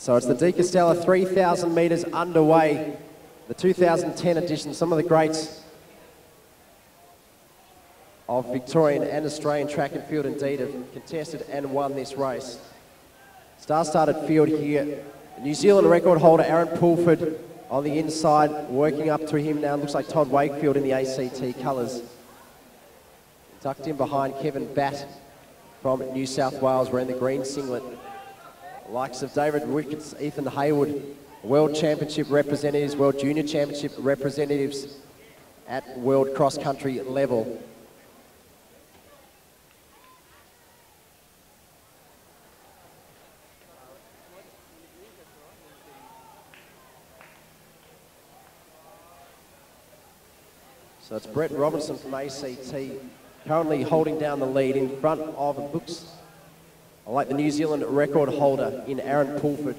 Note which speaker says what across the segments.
Speaker 1: So it's the Castella 3,000 metres underway. The 2010 edition, some of the greats of Victorian and Australian track and field indeed have contested and won this race. Star-started field here. New Zealand record holder Aaron Pulford on the inside, working up to him now. Looks like Todd Wakefield in the ACT colours. Tucked in behind Kevin Batt from New South Wales, wearing the green singlet. The likes of David Ricketts, Ethan Hayward, World Championship representatives, World Junior Championship representatives at World Cross Country level. So it's Brett Robinson from ACT, currently holding down the lead in front of, it looks like the New Zealand record holder in Aaron Pulford.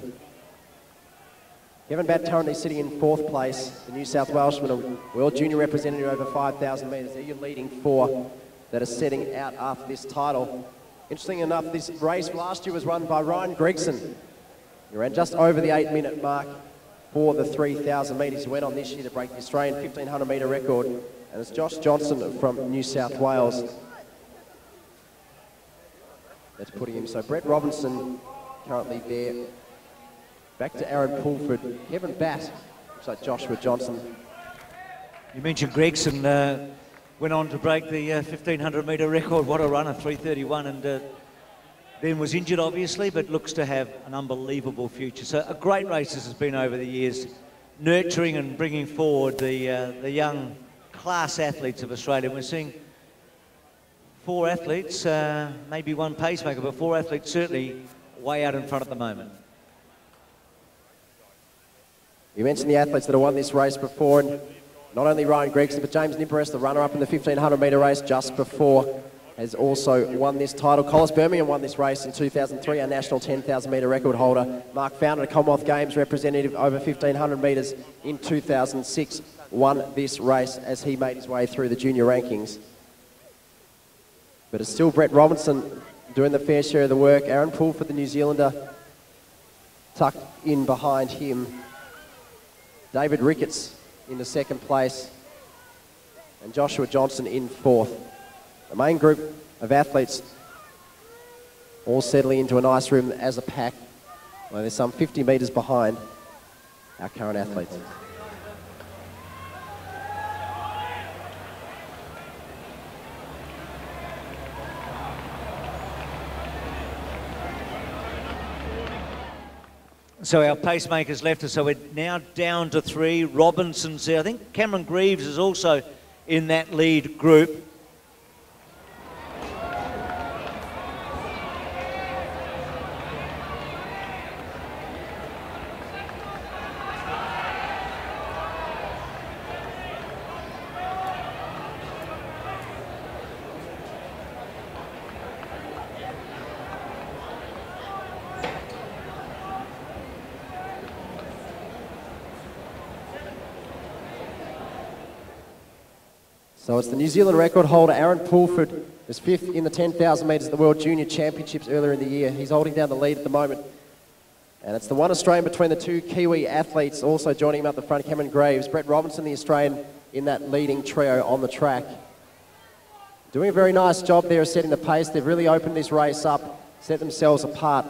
Speaker 1: Kevin Batt currently sitting in 4th place. The New South Welshman, a World Junior representative over 5,000 metres. They're your leading 4 that are setting out after this title. Interesting enough, this race last year was run by Ryan Greigson. He ran just over the 8-minute mark for the 3,000 metres. He went on this year to break the Australian 1,500 metre record. And it's Josh Johnson from New South Wales that's putting him. So Brett Robinson currently there. Back to Aaron Pulford. Kevin Batt, looks like Joshua Johnson.
Speaker 2: You mentioned Gregson went on to break the 1,500 metre record. What a runner, 3:31, and then was injured obviously, but looks to have an unbelievable future. So a great race this has been over the years, nurturing and bringing forward the young class athletes of Australia. We're seeing 4 athletes, maybe 1 pacemaker, but 4 athletes certainly way out in front at the moment.
Speaker 1: You mentioned the athletes that have won this race before, and not only Ryan Gregson, but James Nimperest, the runner-up in the 1,500 metre race just before, has also won this title. Collis Birmingham won this race in 2003, our national 10,000 metre record holder. Mark Fountain, a Commonwealth Games representative over 1,500 metres in 2006, won this race as he made his way through the junior rankings. But it's still Brett Robinson doing the fair share of the work. Aaron Pulford, the New Zealander, tucked in behind him. David Ricketts in the 2nd place, and Joshua Johnson in 4th. The main group of athletes all settling into a nice room as a pack. Well, there's some 50 metres behind our current athletes.
Speaker 2: So our pacemakers left us, so we're now down to 3. Robinson's there. I think Cameron Greaves is also in that lead group.
Speaker 1: So it's the New Zealand record holder, Aaron Pulford, was 5th in the 10,000 metres at the World Junior Championships earlier in the year. He's holding down the lead at the moment. And it's the one Australian between the 2 Kiwi athletes. Also joining him up the front, Cameron Greaves. Brett Robinson, the Australian, in that leading trio on the track. Doing a very nice job there of setting the pace. They've really opened this race up, set themselves apart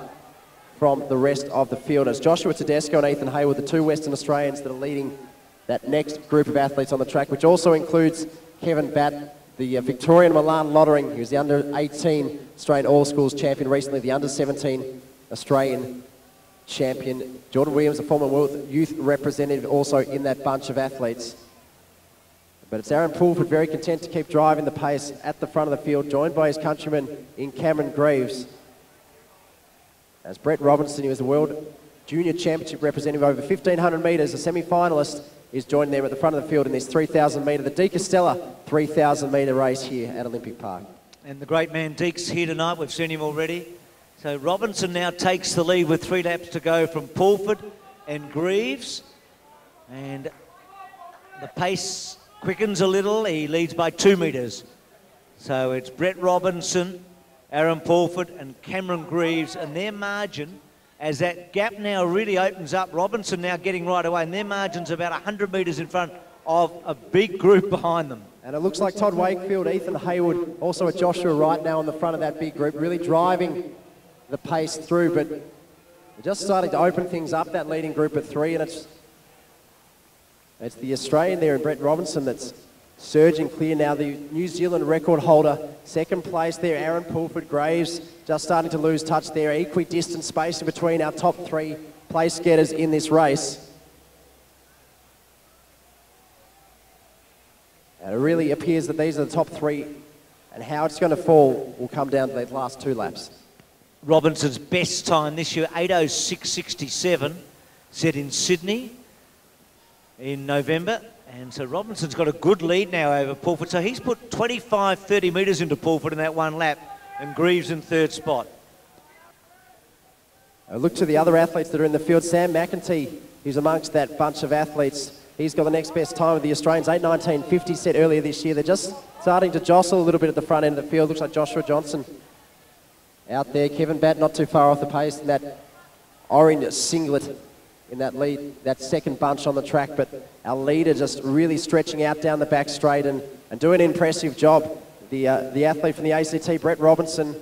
Speaker 1: from the rest of the field. It's Joshua Tedesco and Ethan Hayward, the 2 Western Australians that are leading that next group of athletes on the track, which also includes Kevin Batt, the Victorian Milan Lottering, who's the under-18 Australian All-Schools champion recently, the under-17 Australian champion. Jordan Williams, a former World Youth representative, also in that bunch of athletes. But it's Aaron Pulford, very content to keep driving the pace at the front of the field, joined by his countryman in Cameron Greaves. As Brett Robinson, who is a World Junior Championship representative over 1,500 metres, a semi-finalist, is joined there at the front of the field in this 3,000 metre, the Castella 3,000 metre race here at Olympic Park.
Speaker 2: And the great man Deke's here tonight, we've seen him already. So Robinson now takes the lead with 3 laps to go from Pulford and Greaves. And the pace quickens a little, he leads by 2 metres. So it's Brett Robinson, Aaron Pulford and Cameron Greaves, and their margin as that gap now really opens up. Robinson now getting right away, and their margin's about 100 metres in front of a big group behind them.
Speaker 1: And it looks like Todd Wakefield, Ethan Hayward, also a Joshua Wright now on the front of that big group, really driving the pace through, but we're just starting to open things up, that leading group of three, and it's the Australian there in Brett Robinson that's surging clear now. The New Zealand record holder, second place there, Aaron Pulford. Greaves just starting to lose touch there. Equidistant spacing between our top three place getters in this race. And it really appears that these are the top three, and how it's going to fall will come down to the last two laps.
Speaker 2: Robinson's best time this year, 8:06.67, set in Sydney in November. And so Robinson's got a good lead now over Pulford. So he's put 25, 30 metres into Pulford in that one lap, and Greaves in third spot.
Speaker 1: Look to the other athletes that are in the field. Sam McAvaney, who's amongst that bunch of athletes. He's got the next best time of the Australians, 8:19.50 set earlier this year. They're just starting to jostle a little bit at the front end of the field. Looks like Joshua Johnson out there. Kevin Batt not too far off the pace in that orange singlet in that lead, that second bunch on the track, but our leader just really stretching out down the back straight and doing an impressive job. The athlete from the ACT, Brett Robinson,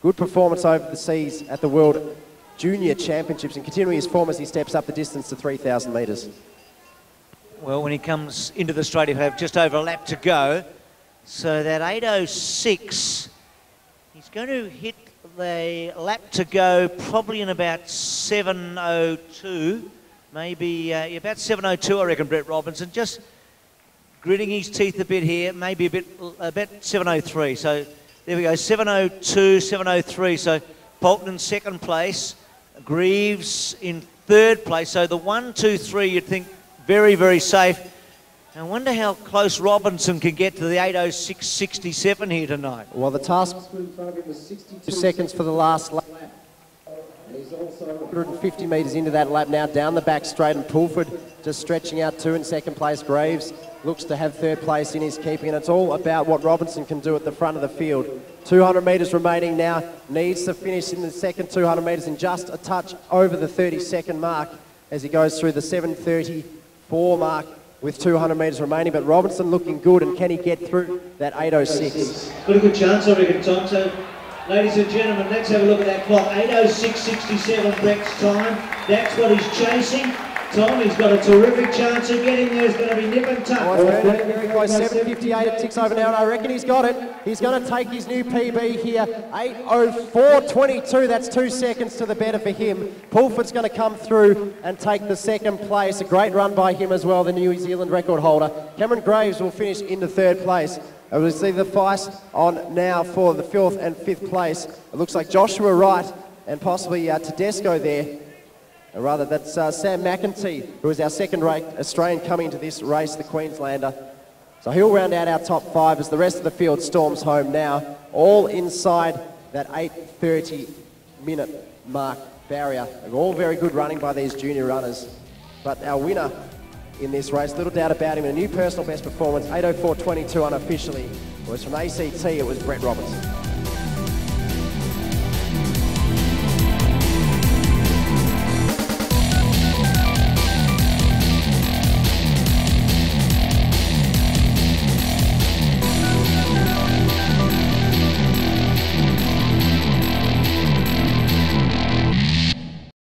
Speaker 1: good performance over the seas at the World Junior Championships and continuing his form as he steps up the distance to 3,000 metres.
Speaker 2: Well, when he comes into the straight, he'll have just over a lap to go. So that 8:06, he's going to hit the lap to go probably in about 7:02, maybe about 7:02, I reckon, Brett Robinson. Just gritting his teeth a bit here, maybe about 7:03. So there we go, 7:02, 7:03. So Bolton in second place, Greaves in third place. So the 1, 2, 3, you'd think very, very safe. I wonder how close Robinson can get to the 8:06.67 here tonight.
Speaker 1: Well, the task was 62 seconds for the last lap. And he's also 150 metres into that lap now, down the back straight, and Pulford just stretching out two in second place. Greaves looks to have third place in his keeping, and it's all about what Robinson can do at the front of the field. 200 metres remaining now, needs to finish in the second 200 metres in just a touch over the 30-second mark as he goes through the 7:34 mark with 200 metres remaining, but Robinson looking good, and can he get through that 8:06?
Speaker 2: Got a good chance, I reckon, Tom. So, ladies and gentlemen, let's have a look at that clock. 8:06.67 Brett's time. That's what he's chasing. Tom, he's got a terrific chance of getting there. It's going to be nip and tuck.
Speaker 1: Oh, it's very close. 7:58, it ticks over now, and I reckon he's got it. He's going to take his new PB here. 8:04.22. That's 2 seconds to the better for him. Pulford's going to come through and take the second place. A great run by him as well, the New Zealand record holder. Cameron Greaves will finish into third place. And we'll see the feist on now for the fourth and fifth place. It looks like Joshua Wright and possibly Tedesco there. Or rather, that's Sam McAvaney, who is our second-rate Australian coming into this race, the Queenslander. So he'll round out our top five as the rest of the field storms home now, all inside that 8:30-minute mark barrier. All very good running by these junior runners. But our winner in this race, little doubt about him, a new personal best performance, 8:04.22 unofficially, was from ACT, it was Brett Robinson.